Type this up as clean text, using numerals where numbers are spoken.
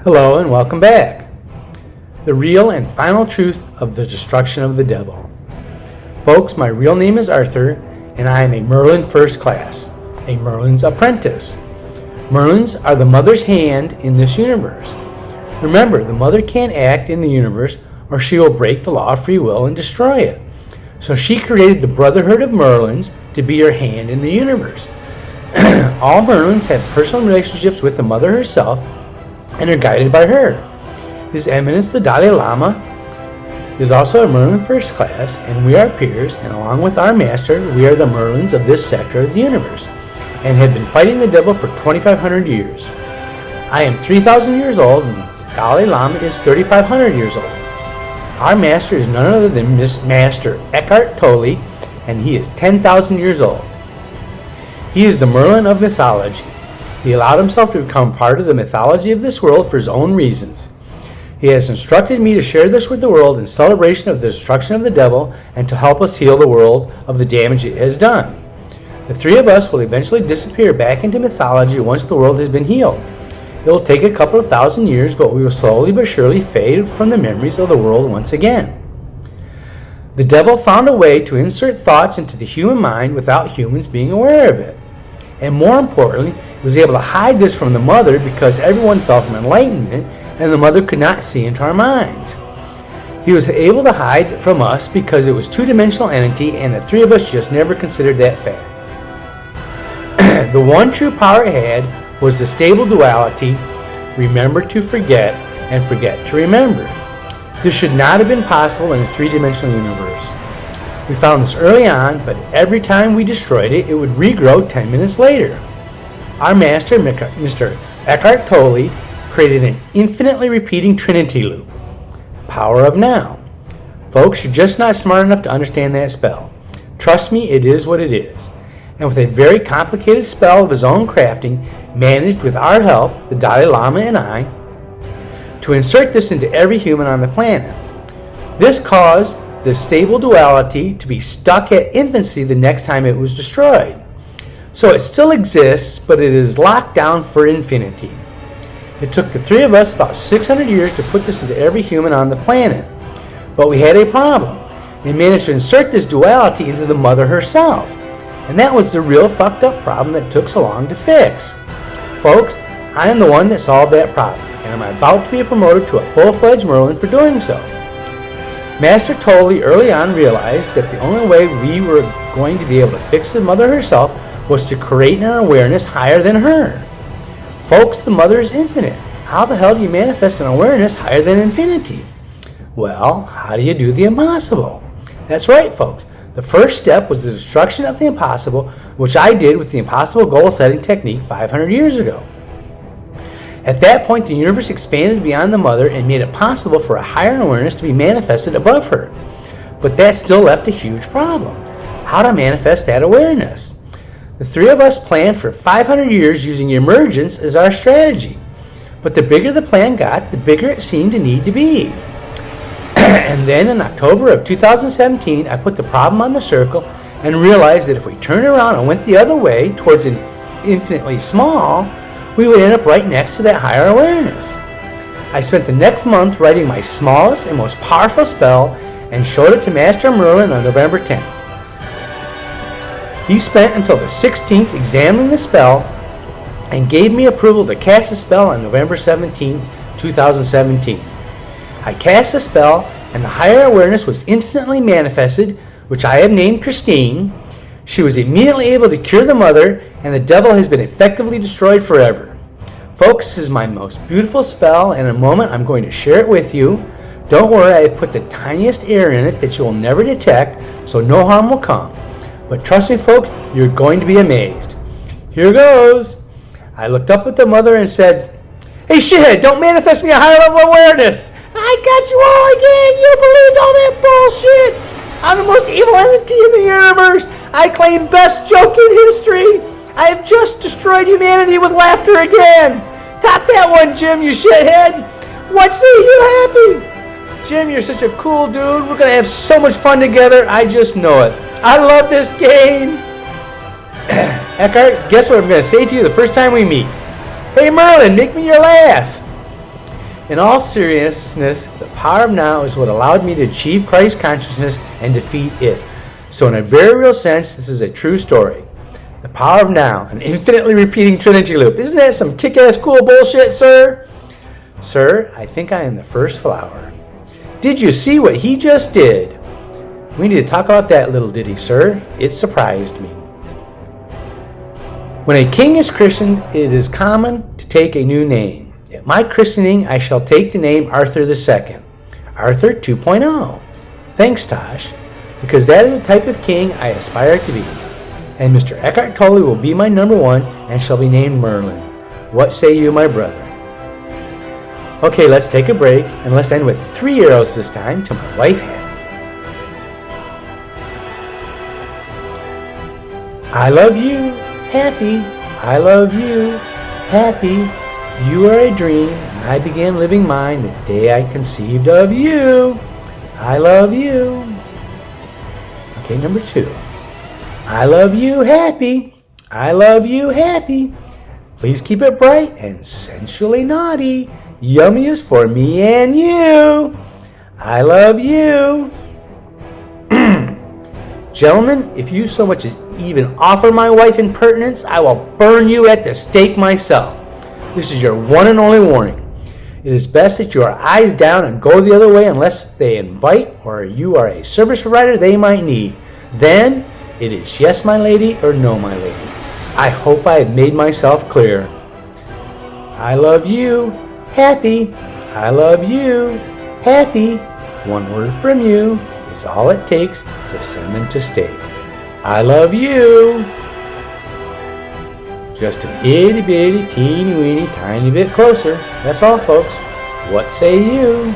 Hello and welcome back. The real and final truth of the destruction of the devil. Folks, my real name is Arthur, and I am a Merlin First Class, a Merlin's apprentice. Merlins are the mother's hand in this universe. Remember, the mother can't act in the universe or she will break the law of free will and destroy it. So she created the Brotherhood of Merlins to be her hand in the universe. All Merlins have personal relationships with the mother herself and are guided by her. His Eminence the Dalai Lama is also a Merlin First Class, and we are peers, and along with our master, we are the Merlins of this sector of the universe, and have been fighting the devil for 2,500 years. I am 3,000 years old, and the Dalai Lama is 3,500 years old. Our master is none other than Master Eckhart Tolle, and he is 10,000 years old. He is the Merlin of mythology. He allowed himself to become part of the mythology of this world for his own reasons. He has instructed me to share this with the world in celebration of the destruction of the devil and to help us heal the world of the damage it has done. The three of us will eventually disappear back into mythology once the world has been healed. It will take a couple of thousand years, but we will slowly but surely fade from the memories of the world once again. The devil found a way to insert thoughts into the human mind without humans being aware of it. And more importantly, he was able to hide this from the mother because everyone fell from enlightenment and the mother could not see into our minds. He was able to hide from us because it was two-dimensional entity and the three of us just never considered that fact. The one true power it had was the stable duality, remember to forget and forget to remember. This should not have been possible in a three-dimensional universe. We found this early on, but every time we destroyed it, it would regrow 10 minutes later. Our master, Mr. Eckhart Tolle, created an infinitely repeating Trinity loop. Power of now. Folks, you're just not smart enough to understand that spell. Trust me, it is what it is. And with a very complicated spell of his own crafting, managed with our help, the Dalai Lama and I, to insert this into every human on the planet. This caused the stable duality to be stuck at infancy the next time it was destroyed. So it still exists, but it is locked down for infinity. It took the three of us about 600 years to put this into every human on the planet. But we had a problem. We managed to insert this duality into the mother herself. And that was the real fucked up problem that took so long to fix. Folks, I am the one that solved that problem, and I'm about to be promoted to a full-fledged Merlin for doing so. Master Tolle early on realized that the only way we were going to be able to fix the mother herself was to create an awareness higher than her. Folks, the mother is infinite. How the hell do you manifest an awareness higher than infinity? Well, how do you do the impossible? That's right, folks. The first step was the destruction of the impossible, which I did with the impossible goal-setting technique 500 years ago. At that point, the universe expanded beyond the mother and made it possible for a higher awareness to be manifested above her. But that still left a huge problem. How to manifest that awareness? The three of us planned for 500 years using emergence as our strategy. But the bigger the plan got, the bigger it seemed to need to be. And then in October of 2017, I put the problem on the circle and realized that if we turned around and went the other way towards infinitely small, we would end up right next to that higher awareness. I spent the next month writing my smallest and most powerful spell and showed it to Master Merlin on November 10th. He spent until the 16th examining the spell and gave me approval to cast the spell on November 17, 2017. I cast the spell and the higher awareness was instantly manifested, which I have named Christine. She was immediately able to cure the mother, and the devil has been effectively destroyed forever. Folks, this is my most beautiful spell, and in a moment I'm going to share it with you. Don't worry, I have put the tiniest error in it that you will never detect, so no harm will come. But trust me, folks, you're going to be amazed. Here goes. I looked up at the mother and said, "Hey shithead, don't manifest me a higher level of awareness. I got you all again. You believed all that bullshit. I'm the most evil entity in the universe. I claim best joke in history. I have just destroyed humanity with laughter again. Top that one, Jim, you shithead. What say you happy? Jim, you're such a cool dude. We're going to have so much fun together. I just know it. I love this game." Eckhart, guess what I'm going to say to you the first time we meet? "Hey Merlin, make me your laugh." In all seriousness, the power of now is what allowed me to achieve Christ consciousness and defeat it. So in a very real sense, this is a true story. The power of now, an infinitely repeating Trinity loop. Isn't that some kick-ass cool bullshit, sir? Sir, I think I am the first flower. Did you see what he just did? We need to talk about that little ditty, sir. It surprised me. When a king is christened, it is common to take a new name. At my christening, I shall take the name Arthur II. Arthur 2.0. Thanks, Tosh, because that is the type of king I aspire to be. And Mr. Eckhart Tolle will be my number one and shall be named Merlin. What say you, my brother? Okay, let's take a break and let's end with 3 arrows this time to my wife, Hannah. I love you, happy. I love you, happy. You are a dream. I began living mine the day I conceived of you. I love you. Okay, number 2. I love you, happy. I love you, happy. Please keep it bright and sensually naughty. Yummiest for me and you. I love you. Gentlemen, if you so much as even offer my wife impertinence, I will burn you at the stake myself. This is your one and only warning. It is best that you are eyes down and go the other way unless they invite or you are a service provider they might need. Then it is yes, my lady, or no, my lady. I hope I have made myself clear. I love you, happy. I love you, happy. One word from you is all it takes to send them to stake. I love you. Just an itty bitty, teeny weeny, tiny bit closer. That's all, folks. What say you?